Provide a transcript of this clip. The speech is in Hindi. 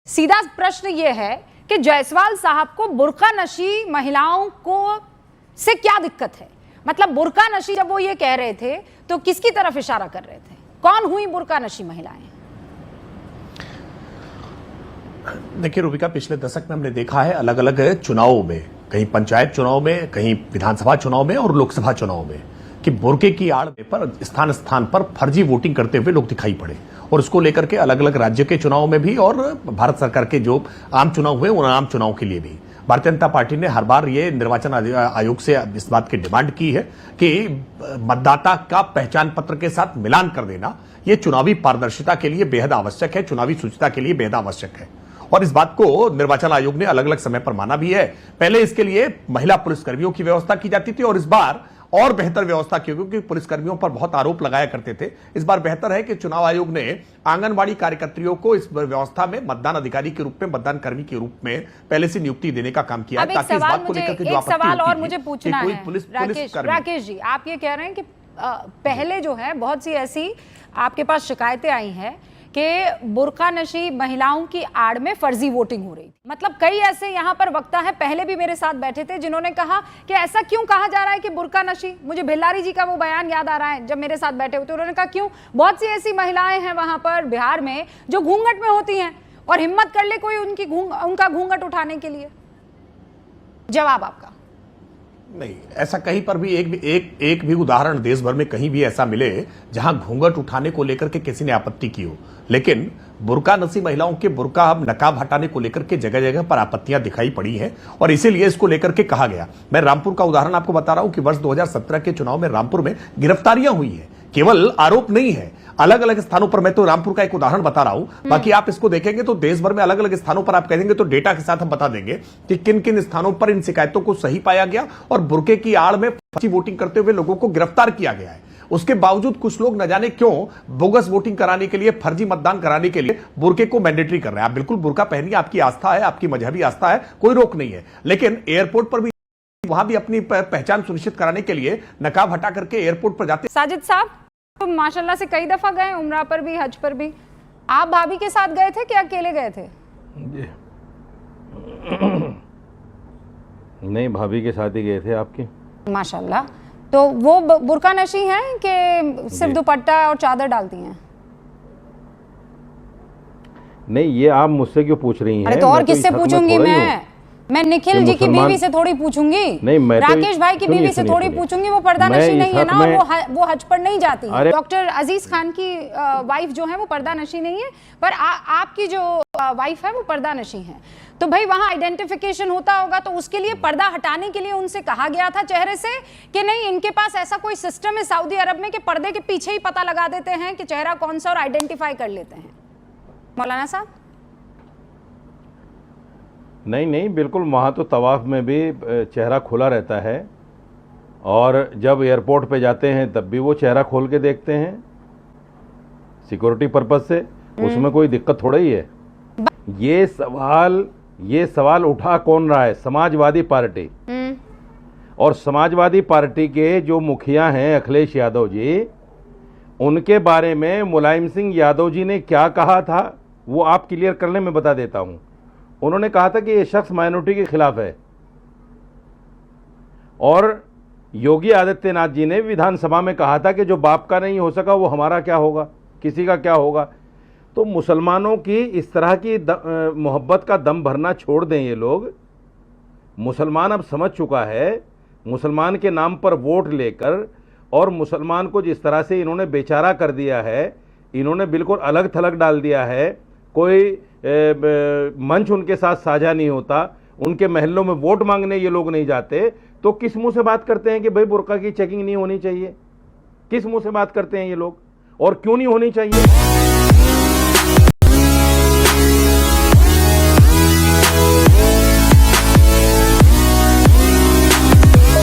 सीधा प्रश्न यह है कि जायसवाल साहब को बुर्का नशी महिलाओं को से क्या दिक्कत है? मतलब बुर्का नशी जब वो ये कह रहे थे तो किसकी तरफ इशारा कर रहे थे? कौन हुई बुर्का नशी महिलाएं? देखिए रूबिका, पिछले दशक में हमने देखा है अलग अलग चुनावों में, कहीं पंचायत चुनाव में, कहीं विधानसभा चुनाव में और लोकसभा चुनाव में, कि बुर्के की आड़ पर स्थान स्थान पर फर्जी वोटिंग करते हुए लोग दिखाई पड़े। और इसको लेकर के अलग अलग राज्य के चुनाव में भी और भारत सरकार के जो आम चुनाव हुए उन आम चुनाव के लिए भी भारतीय जनता पार्टी ने हर बार ये निर्वाचन आयोग से इस बात की डिमांड की है कि मतदाता का पहचान पत्र के साथ मिलान कर देना ये चुनावी पारदर्शिता के लिए बेहद आवश्यक है, चुनावी शुचिता के लिए बेहद आवश्यक है। और इस बात को निर्वाचन आयोग ने अलग अलग समय पर माना भी है। पहले इसके लिए महिला पुलिसकर्मियों की व्यवस्था की जाती थी और इस बार और बेहतर व्यवस्था की, क्योंकि पुलिसकर्मियों पर बहुत आरोप लगाया करते थे। इस बार बेहतर है कि चुनाव आयोग ने आंगनबाड़ी कार्यकर्त्रियों को इस व्यवस्था में मतदान अधिकारी के रूप में, मतदान कर्मी के रूप में पहले से नियुक्ति देने का काम किया है, ताकि इस बात को लेकर के जो आपत्ति सवाल और होती मुझे पूछना है राकेश जी, आप ये कह रहे हैं कि पहले जो है बहुत सी ऐसी आपके पास शिकायतें आई हैं कि बुर्का नशी महिलाओं की आड़ में फर्जी वोटिंग हो रही थी। मतलब कई ऐसे यहाँ पर वक्ता हैं, पहले भी मेरे साथ बैठे थे, जिन्होंने कहा कि ऐसा क्यों कहा जा रहा है कि बुर्का नशी। मुझे भिल्लारी जी का वो बयान याद आ रहा है जब मेरे साथ बैठे हुए थे, उन्होंने कहा क्यों, बहुत सी ऐसी महिलाएं हैं वहां पर बिहार में जो घूंघट में होती हैं और हिम्मत कर ले कोई उनका घूंघट उठाने के लिए। जवाब आपका? नहीं, ऐसा कहीं पर भी एक भी उदाहरण देश भर में कहीं भी ऐसा मिले जहां घूंघट उठाने को लेकर के किसी ने आपत्ति की हो। लेकिन बुर्का नसी महिलाओं के बुर्का नकाब हटाने को लेकर के जगह जगह पर आपत्तियां दिखाई पड़ी हैं और इसीलिए इसको लेकर के कहा गया। मैं रामपुर का उदाहरण आपको बता रहा हूं कि वर्ष 2017 के चुनाव में रामपुर में गिरफ्तारियां हुई है, केवल आरोप नहीं है। अलग अलग स्थानों पर, मैं तो रामपुर का एक उदाहरण बता रहा हूं, बाकी आप इसको देखेंगे तो देश भर में अलग अलग स्थानों पर आप कहेंगे तो डेटा के साथ हम बता देंगे कि किन किन स्थानों पर इन शिकायतों को सही पाया गया और बुर्के की आड़ में फर्जी वोटिंग करते हुए लोगों को गिरफ्तार किया गया है। उसके बावजूद कुछ लोग न जाने क्यों बोगस वोटिंग कराने के लिए, फर्जी मतदान कराने के लिए बुर्के को मैंडेटरी कर रहे हैं। आप बिल्कुल बुर्का पहनिए, आपकी आस्था है, आपकी मजहबी आस्था है, कोई रोक नहीं है। लेकिन एयरपोर्ट पर भी वहां भी अपनी पहचान सुनिश्चित कराने के लिए नकाब हटा करके एयरपोर्ट पर जाते। साजिद साहब तो माशाल्लाह से कई दफा गए, उम्रा पर भी, हज पर भी। आप भाभी के साथ गए थे कि अकेले गए थे? नहीं, भाभी के साथ ही गए थे आपके। माशाल्लाह। तो वो बुर्का नशी हैं कि सिर्फ दुपट्टा और चादर डालती हैं? नहीं, ये आप मुझसे क्यों पूछ रही हैं? अरे तो और किससे पूछूंगी मैं निखिल जी की बीवी से थोड़ी पूछूंगी, नहीं, मैं राकेश भाई की बीवी से थोड़ी पूछूंगी। वो पर्दा नशी नहीं है ना, और वो हज पर नहीं जाती है। डॉक्टर अजीज खान की वाइफ जो है वो पर्दा नशी नहीं है, पर आपकी जो वाइफ है वो पर्दा नशी है। तो भाई वहां आइडेंटिफिकेशन होता होगा, तो उसके लिए पर्दा हटाने के लिए उनसे कहा गया था चेहरे से कि नहीं, इनके पास ऐसा कोई सिस्टम है सऊदी अरब में कि पर्दे के पीछे ही पता लगा देते हैं कि चेहरा कौन सा और आइडेंटिफाई कर लेते हैं। मौलाना साहब? नहीं, बिल्कुल, वहाँ तो तवाफ में भी चेहरा खुला रहता है और जब एयरपोर्ट पे जाते हैं तब भी वो चेहरा खोल के देखते हैं सिक्योरिटी पर्पज से। उसमें कोई दिक्कत थोड़ा ही है। ये सवाल उठा कौन रहा है? समाजवादी पार्टी। और समाजवादी पार्टी के जो मुखिया हैं अखिलेश यादव जी, उनके बारे में मुलायम सिंह यादव जी ने क्या कहा था वो आप क्लियर करने में बता देता हूं। उन्होंने कहा था कि ये शख्स माइनॉरिटी के खिलाफ है। और योगी आदित्यनाथ जी ने विधानसभा में कहा था कि जो बाप का नहीं हो सका वो हमारा क्या होगा, किसी का क्या होगा। तो मुसलमानों की इस तरह की मोहब्बत का दम भरना छोड़ दें ये लोग। मुसलमान अब समझ चुका है, मुसलमान के नाम पर वोट लेकर और मुसलमान को जिस तरह से इन्होंने बेचारा कर दिया है, इन्होंने बिल्कुल अलग थलग डाल दिया है। कोई मंच उनके साथ साझा नहीं होता, उनके महलों में वोट मांगने ये लोग नहीं जाते। तो किस मुंह से बात करते हैं कि भाई बुर्का की चेकिंग नहीं होनी चाहिए? किस मुंह से बात करते हैं ये लोग, और क्यों नहीं होनी चाहिए?